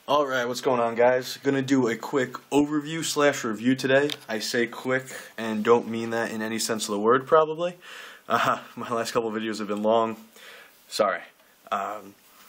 Alright, what's going on, guys? Gonna do a quick overview slash review today. I say quick and don't mean that in any sense of the word, probably. My last couple videos have been long. Sorry. I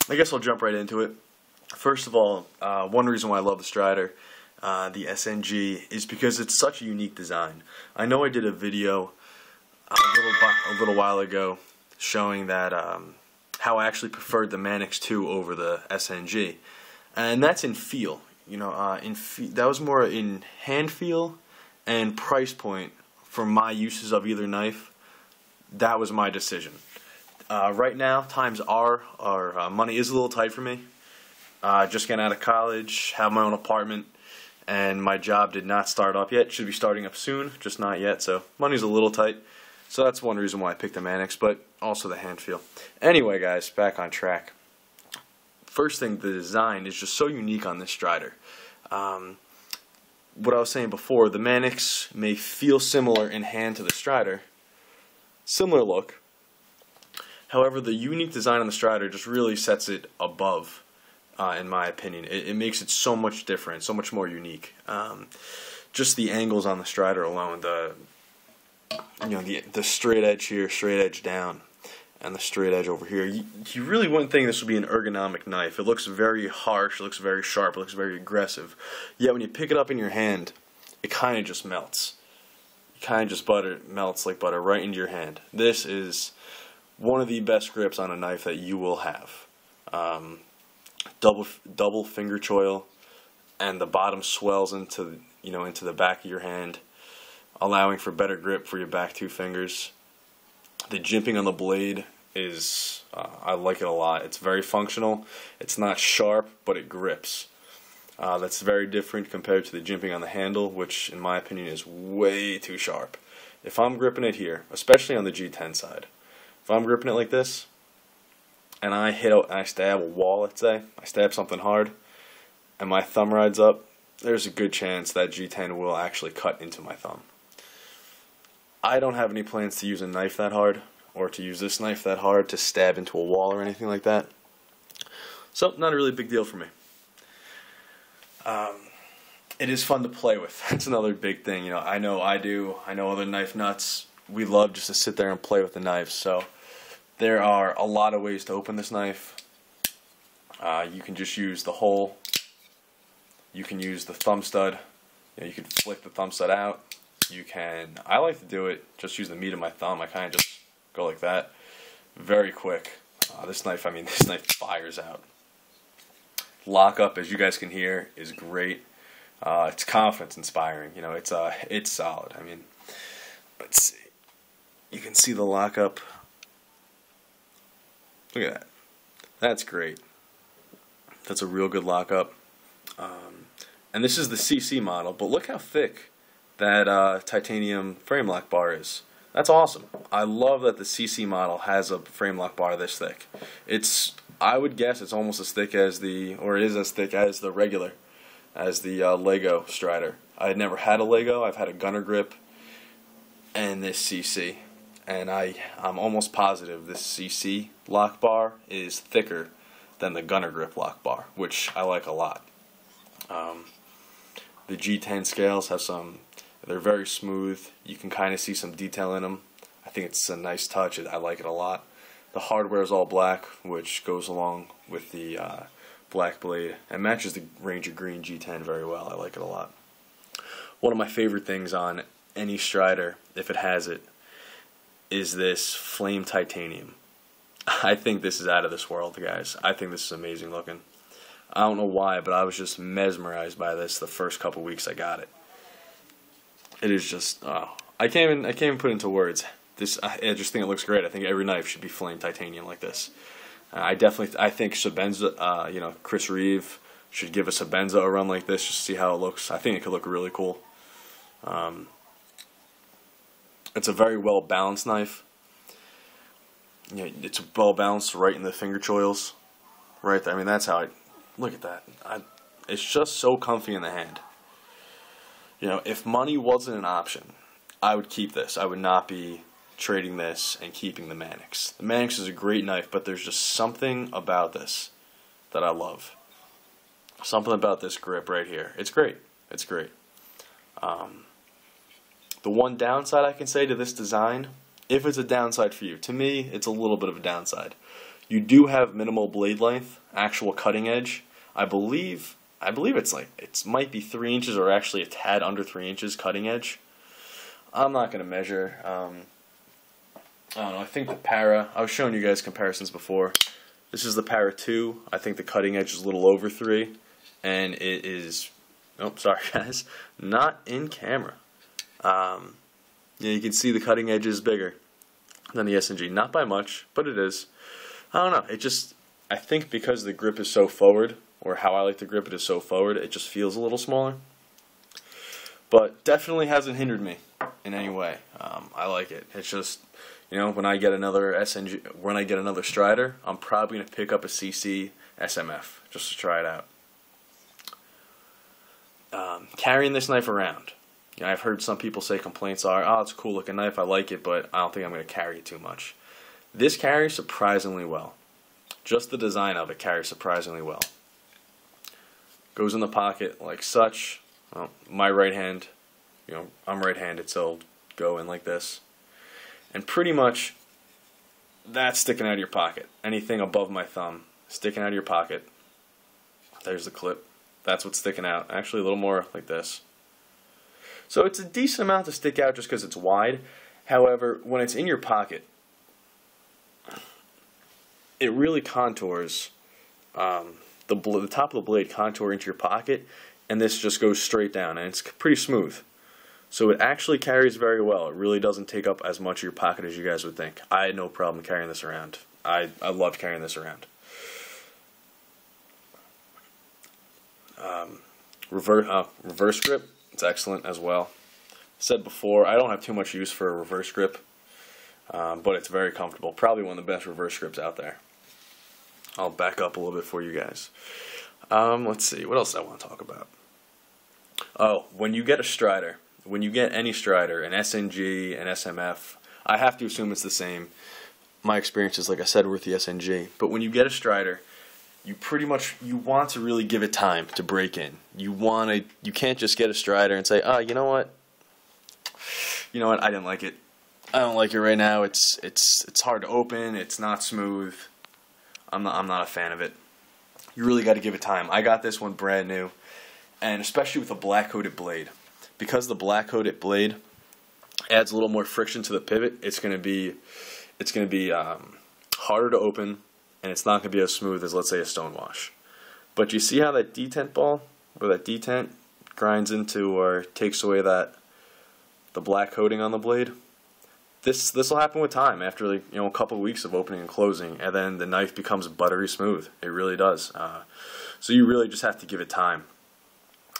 guess I'll jump right into it. First of all, one reason why I love the Strider, the SNG, is because it's such a unique design. I know I did a video a little while ago showing that how I actually preferred the Mannix 2 over the SNG. And that's in feel, that was more in hand feel and price point for my uses of either knife. That was my decision. Right now, times are, money is a little tight for me. Just getting out of college, have my own apartment, and my job did not start up yet. Should be starting up soon, just not yet, so money's a little tight. So that's one reason why I picked the Mannix, but also the hand feel. Anyway, guys, back on track. First thing, the design is just so unique on this Strider. What I was saying before, the Mannix may feel similar in hand to the Strider. Similar look. However, the unique design on the Strider just really sets it above, in my opinion. It makes it so much different, so much more unique. Just the angles on the Strider alone, the straight edge here, straight edge down, and the straight edge over here. You really wouldn't think this would be an ergonomic knife. It looks very harsh, it looks very sharp, it looks very aggressive. Yet when you pick it up in your hand, it kind of just melts. It kind of just melts like butter right into your hand. This is one of the best grips on a knife that you will have. Double finger choil, and the bottom swells into the back of your hand, allowing for better grip for your back two fingers. The jimping on the blade is, I like it a lot. It's very functional. It's not sharp, but it grips. That's very different compared to the jimping on the handle, which in my opinion is way too sharp. If I'm gripping it here, especially on the G10 side, if I'm gripping it like this, and I stab a wall, let's say, I stab something hard, and my thumb rides up, there's a good chance that G10 will actually cut into my thumb. I don't have any plans to use a knife that hard, or to use this knife that hard to stab into a wall or anything like that. So, not a really big deal for me. It is fun to play with. That's another big thing. I know I do. I know other knife nuts. We love just to sit there and play with the knives. So, there are a lot of ways to open this knife. You can just use the hole. You can use the thumb stud. You can flick the thumb stud out. I like to do it, just use the meat of my thumb. I kind of just go like that. Very quick. This knife fires out. Lockup, as you guys can hear, is great. It's confidence inspiring. It's solid. I mean, let's see. You can see the lockup. Look at that. That's great. That's a real good lockup. And this is the CC model, but look how thick that titanium frame lock bar is. That's awesome. I love that the CC model has a frame lock bar this thick. I would guess it's almost as thick as it is as thick as the regular, as the Lego Strider. I had never had a Lego. I've had a gunner grip and this CC, and I'm almost positive this CC lock bar is thicker than the gunner grip lock bar, which I like a lot. The G10 scales have they're very smooth. You can kind of see some detail in them. I think it's a nice touch. I like it a lot. The hardware is all black, which goes along with the black blade and matches the Ranger Green G10 very well. I like it a lot. One of my favorite things on any Strider, if it has it, is this flame titanium. I think this is out of this world, guys. I think this is amazing looking. I don't know why, but I was just mesmerized by this the first couple weeks I got it. It is just, I can't even put it into words. I just think it looks great. I think every knife should be flame titanium like this. I think Sebenza, Chris Reeve should give a Sebenza a run like this just to see how it looks. I think it could look really cool. It's a very well balanced knife. It's well balanced right in the finger choils, right there. I mean, that's how look at that. It's just so comfy in the hand. If money wasn't an option, I would keep this. I would not be trading this and keeping the Mannix. The Mannix is a great knife, but there's just something about this that I love. something about this grip right here. It's great. It's great. The one downside I can say to this design, if it's a downside for you, to me, it's a little bit of a downside. You do have minimal blade length, actual cutting edge. I believe it's like, it might be 3 inches or actually a tad under 3 inches cutting edge. I'm not going to measure. I don't know, I think the Para, I was showing you guys comparisons before. This is the Para 2. I think the cutting edge is a little over 3. And it is, oh, sorry guys, not in camera. Yeah, you can see the cutting edge is bigger than the SNG. Not by much, but it is. I don't know, it just, I think because the grip is so forward, or how I like to grip it is so forward, it just feels a little smaller. But definitely hasn't hindered me in any way. I like it. It's just, you know, when I get another SNG, when I get another Strider, I'm probably going to pick up a CC SMF just to try it out. Carrying this knife around. You know, I've heard some people say complaints are, oh, it's a cool looking knife, I like it, but I don't think I'm going to carry it too much. This carries surprisingly well. Just the design of it carries surprisingly well. Goes in the pocket like such. Well, my right hand, you know, I'm right-handed, so it'll go in like this. And pretty much, that's sticking out of your pocket. Anything above my thumb, sticking out of your pocket. There's the clip. That's what's sticking out. Actually, a little more like this. So it's a decent amount to stick out just because it's wide. However, when it's in your pocket, it really contours, the top of the blade contour into your pocket, and this just goes straight down, and it's pretty smooth. So it actually carries very well. It really doesn't take up as much of your pocket as you guys would think. I had no problem carrying this around. I love carrying this around. Reverse grip, it's excellent as well. Said before, I don't have too much use for a reverse grip, but it's very comfortable. Probably one of the best reverse grips out there. I'll back up a little bit for you guys. Let's see, what else do I want to talk about? Oh, when you get a Strider, when you get any Strider, an SNG, an SMF, I have to assume it's the same. My experience is, like I said, with the SNG. But when you get a Strider, you pretty much, you want to really give it time to break in. You can't just get a Strider and say, oh, you know what, I didn't like it. I don't like it right now. It's hard to open. It's not smooth. I'm not a fan of it. You really got to give it time. I got this one brand new, and especially with a black coated blade, because the black coated blade adds a little more friction to the pivot. It's going to be harder to open, and it's not going to be as smooth as, let's say, a stonewash. But you see how that detent ball, or that detent, grinds into or takes away the black coating on the blade? This will happen with time, after, like, a couple of weeks of opening and closing, and then the knife becomes buttery smooth. It really does. So you really just have to give it time.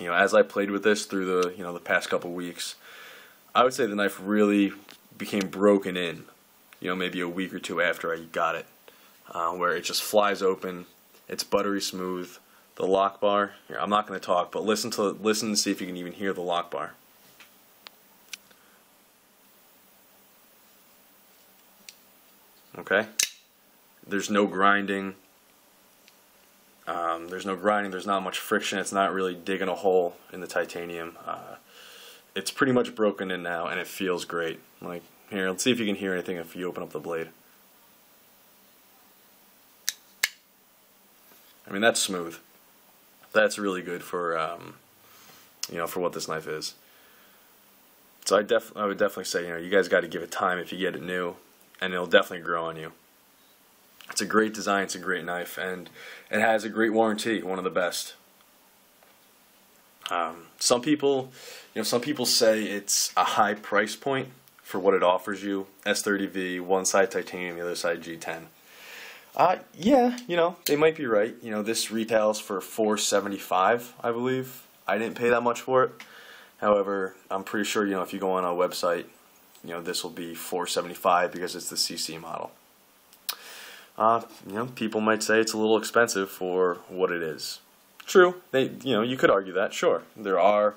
As I played with this through the past couple of weeks, I would say the knife really became broken in, maybe a week or two after I got it, where it just flies open. It's buttery smooth. The lock bar, here, I'm not going to talk, but listen to see if you can even hear the lock bar. Okay, there's no grinding. There's not much friction. It's not really digging a hole in the titanium. It's pretty much broken in now, and it feels great. Like, here, let's see if you can hear anything if you open up the blade. I mean, that's smooth. That's really good for for what this knife is. So I would definitely say, you guys got to give it time if you get it new, and it'll definitely grow on you. It's a great design, it's a great knife, and it has a great warranty, one of the best. Some people say it's a high price point for what it offers you. S30V, one side titanium, the other side G10. Yeah, they might be right. This retails for $475, I believe. I didn't pay that much for it. However, I'm pretty sure, if you go on a website, this will be $475 because it's the CC model. People might say it's a little expensive for what it is. True, you could argue that, sure. There are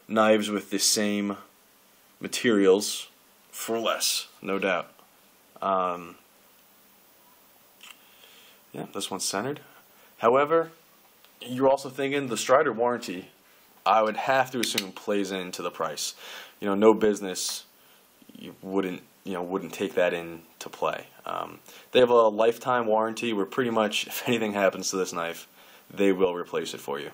knives with the same materials for less, no doubt. Yeah, this one's centered. However, you're also thinking the Strider warranty, I would have to assume plays into the price. You know, no business you wouldn't take that into play. They have a lifetime warranty where pretty much if anything happens to this knife, they will replace it for you.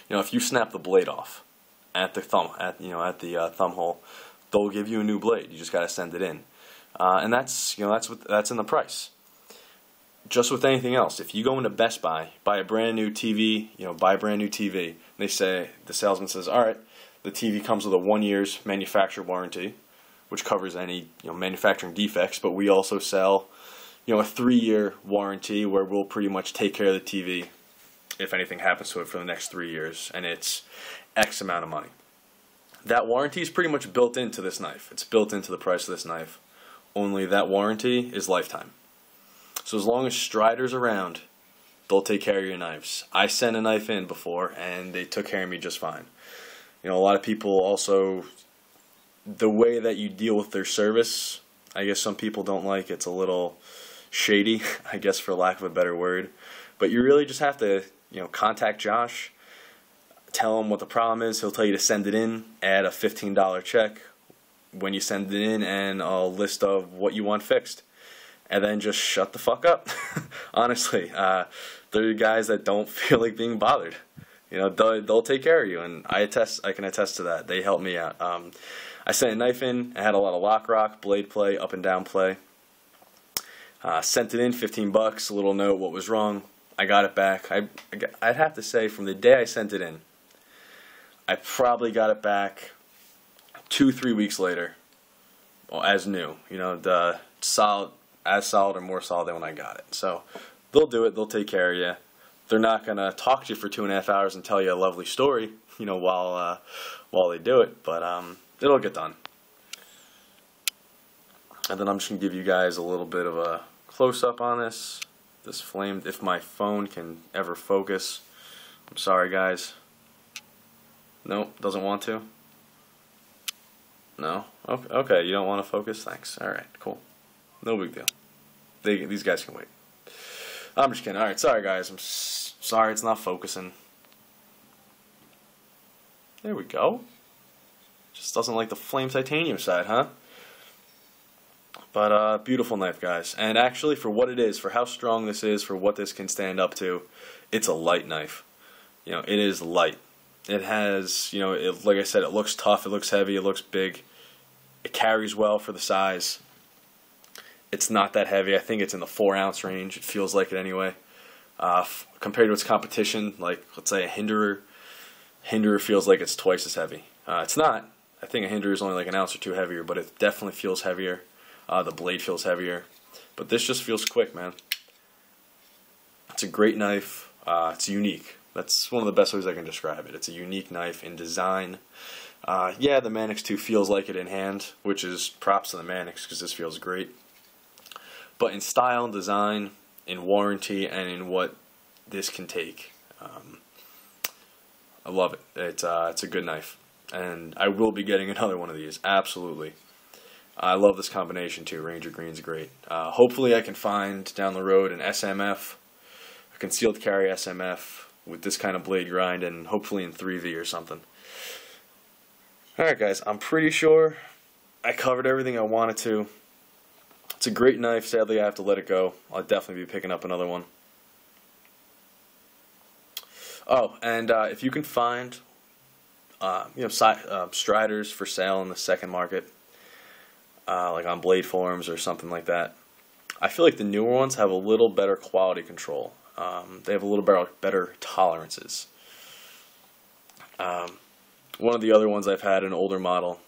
You know, if you snap the blade off at the thumb thumb hole, they'll give you a new blade. You just got to send it in, and that's in the price. Just with anything else, if you go into Best Buy, buy a brand new TV, buy a brand new TV, the salesman says, all right, the TV comes with a 1 year's manufacturer warranty, which covers any manufacturing defects, but we also sell a 3-year warranty where we'll pretty much take care of the TV if anything happens to it for the next 3 years, and it's X amount of money. That warranty is pretty much built into this knife. It's built into the price of this knife. Only that warranty is lifetime. So as long as Strider's around, they'll take care of your knives. I sent a knife in before, and they took care of me just fine. A lot of people also, the way that you deal with their service, I guess some people don't like. It's a little shady, I guess, for lack of a better word. But you really just have to, contact Josh, tell him what the problem is. He'll tell you to send it in, add a $15 check when you send it in, and a list of what you want fixed. And then just shut the fuck up. Honestly, they're guys that don't feel like being bothered. They'll take care of you, and I can attest to that. They helped me out. I sent a knife in. I had a lot of lock rock, blade play, up and down play. Sent it in, $15. A little note, what was wrong. I got it back. I'd have to say, from the day I sent it in, I probably got it back 2-3 weeks later, as new. The solid. As solid or more solid than when I got it. So they'll do it. They'll take care of you. They're not going to talk to you for 2.5 hours and tell you a lovely story, while they do it. But it'll get done. And then I'm just going to give you guys a little bit of a close-up on this flame, if my phone can ever focus. I'm sorry, guys. Nope, doesn't want to. No? Okay, you don't want to focus? Thanks. Alright, cool. No big deal. These guys can wait. I'm just kidding. Alright, sorry guys. I'm sorry it's not focusing. There we go. Just doesn't like the flame titanium side, huh? But beautiful knife, guys. And actually, for what it is, for how strong this is, for what this can stand up to, it's a light knife. It is light. It has, like I said, it looks tough, it looks heavy, it looks big. It carries well for the size. It's not that heavy. I think it's in the 4-ounce range. It feels like it anyway. Compared to its competition, like let's say a Hinderer feels like it's twice as heavy. It's not. I think a Hinderer is only like an ounce or two heavier, but it definitely feels heavier. The blade feels heavier. But this just feels quick, man. It's a great knife. It's unique. That's one of the best ways I can describe it. It's a unique knife in design. Yeah, the Manix 2 feels like it in hand, which is props to the Manix because this feels great. But in style and design, in warranty, and in what this can take, I love it. It's a good knife, and I will be getting another one of these. Absolutely, I love this combination too. Ranger Green's great. Hopefully, I can find down the road an SMF, a concealed carry SMF with this kind of blade grind, and hopefully in 3V or something. All right, guys. I'm pretty sure I covered everything I wanted to. It's a great knife. Sadly, I have to let it go. I'll definitely be picking up another one. Oh, and if you can find, Striders for sale in the second market, like on Blade Forums or something like that, I feel like the newer ones have a little better quality control. They have a little better tolerances. One of the other ones I've had, an older model.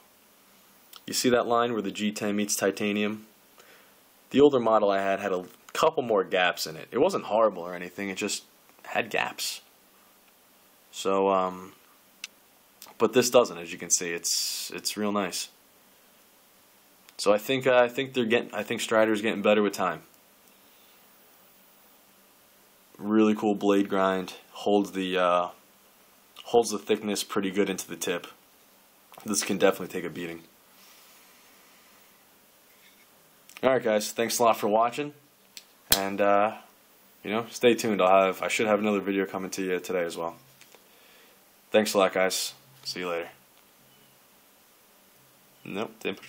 You see that line where the G10 meets titanium? The older model I had a couple more gaps in it. It wasn't horrible or anything, it just had gaps. So, but this doesn't, as you can see. It's real nice. So I think Strider's getting better with time. Really cool blade grind. Holds the thickness pretty good into the tip. This can definitely take a beating. Alright guys, thanks a lot for watching, and stay tuned. I should have another video coming to you today as well. Thanks a lot, guys. See you later. Nope, didn't push